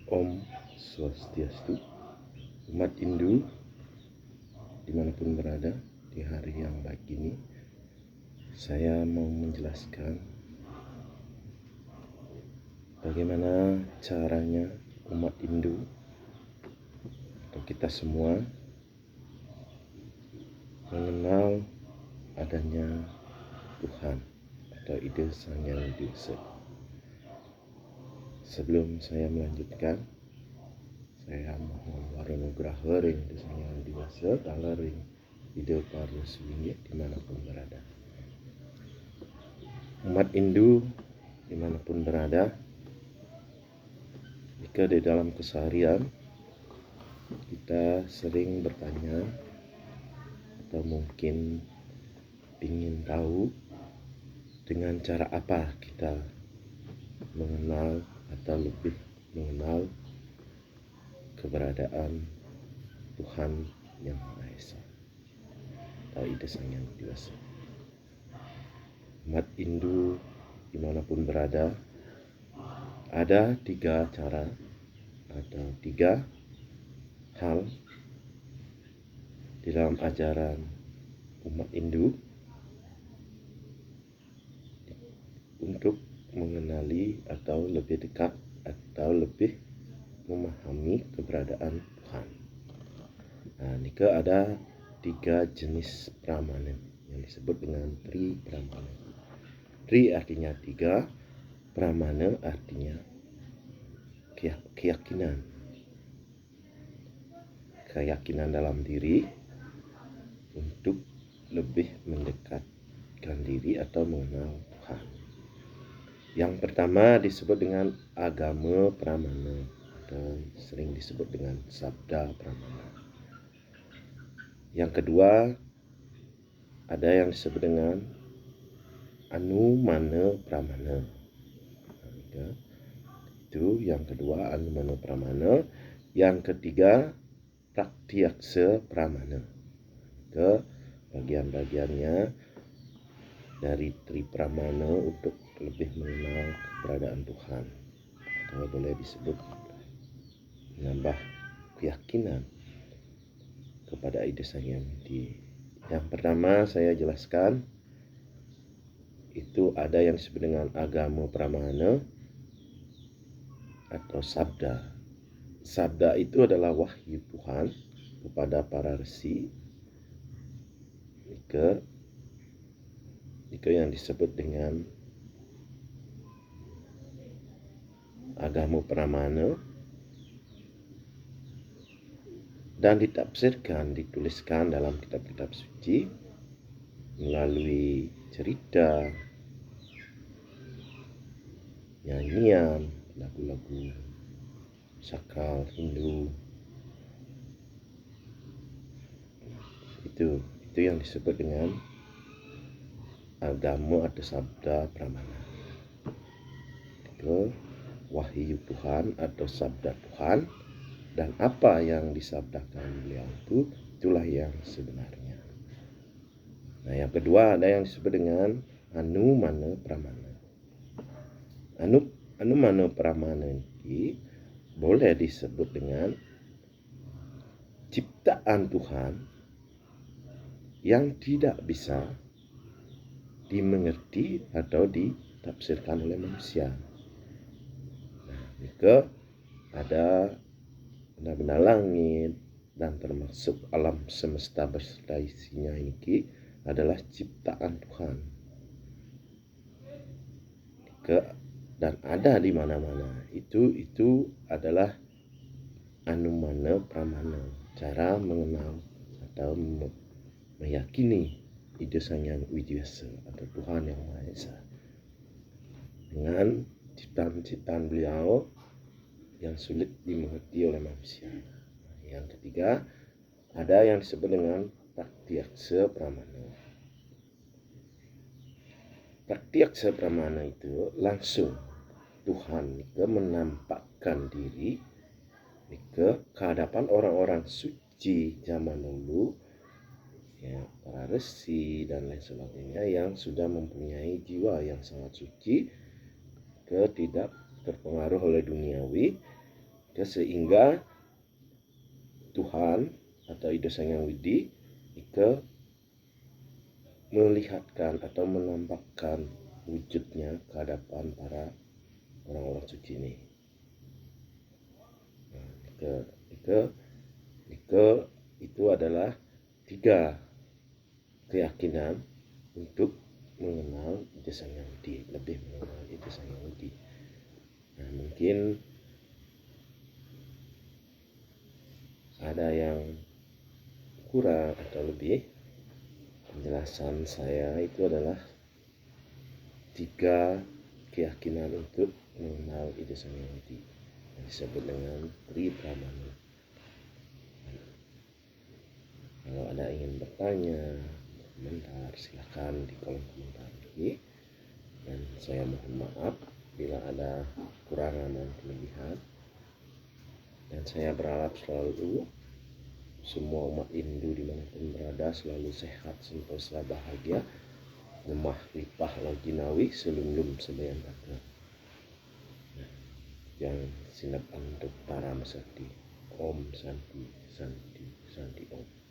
Om Swastiastu, umat Hindu dimanapun berada di hari yang baik ini. Saya mau menjelaskan bagaimana caranya umat Hindu atau kita semua mengenal adanya Tuhan atau ide Sang Yang Widi Wasa. Sebelum saya melanjutkan, saya mohon warunugraha ring ide Sang Yang Widi Wasa kala ring ide para suwingi dimanapun berada. Umat Hindu dimanapun berada, jika di dalam keseharian kita sering bertanya atau mungkin ingin tahu dengan cara apa kita mengenal atau lebih mengenal keberadaan Tuhan Yang Maha Esa atau ide Sang Yang Widi Wasa. Umat Hindu dimanapun berada, ada 3 cara atau 3 hal di dalam ajaran umat Hindu untuk mengenali atau lebih dekat atau lebih memahami keberadaan Tuhan. Nah, nika ada 3 jenis pramana yang disebut dengan Tri Pramana. Tri artinya 3, Pramana artinya keyakinan. Keyakinan dalam diri untuk lebih mendekatkan diri atau mengenal Tuhan. Yang pertama disebut dengan agama pramana atau sering disebut dengan sabda pramana. Yang kedua ada yang disebut dengan anumana pramana. Itu yang kedua, anumana pramana. Yang ketiga pratyaksa pramana. Ke bagian-bagiannya dari Tri Pramana untuk lebih mengenal keberadaan Tuhan, atau boleh disebut menambah keyakinan kepada ide Sang Yang Widi. Yang pertama saya jelaskan itu ada yang disebut dengan agama pramana atau sabda. Sabda itu adalah wahyu Tuhan kepada para resi. Ika yang disebut dengan agama pramana dan ditafsirkan, dituliskan dalam kitab-kitab suci melalui cerita, nyanyian, lagu-lagu sakral Hindu. Itu yang disebut dengan agama atau sabda pramana. Itu wahyu Tuhan atau sabda Tuhan, dan apa yang disabdakan beliau itulah yang sebenarnya. Nah, yang kedua ada yang disebut dengan anumana pramana. Anumana pramana ini boleh disebut dengan ciptaan Tuhan yang tidak bisa dimengerti atau ditafsirkan oleh manusia. Nah, jika ada benda-benda langit dan termasuk alam semesta beserta isinya ini adalah ciptaan Tuhan. Dan ada di mana-mana. Itu adalah anumana pramana, cara mengenal atau meyakini ide Sang Yang Widi Wasa atau Tuhan Yang Maha Esa dengan ciptaan-ciptaan beliau yang sulit dimengerti oleh manusia. Yang ketiga ada yang disebut dengan pratyaksa pramana. Pratyaksa pramana itu langsung Tuhan menampakkan diri ke hadapan orang-orang suci zaman dulu, ya, para resi dan lain sebagainya yang sudah mempunyai jiwa yang sangat suci, tidak terpengaruh oleh duniawi, sehingga Tuhan atau Ida Sang Hyang Widi melihatkan atau menampakkan wujudnya ke hadapan para orang-orang suci ini. Itu adalah 3 keyakinan untuk mengenal Ida Sang Hyang Widi, lebih mengenal Ida Sang Hyang Widi. Nah, mungkin ada yang kurang atau lebih. Penjelasan saya itu adalah 3 keyakinan untuk mengenal Ida Sang Hyang Widi yang disebut dengan Tri Pramana. Kalau ada ingin bertanya, komentar, silakan di kolom komentar ini. Dan saya mohon maaf bila ada kekurangan dan kelebihan. Dan saya berharap selalu semua umat Hindu dimanapun berada selalu sehat, sentosa, bahagia, lemah lipah loginawi, selunglum sebayan raga. Yang sinap untuk para masakti. Om Santi Santi Santi Om.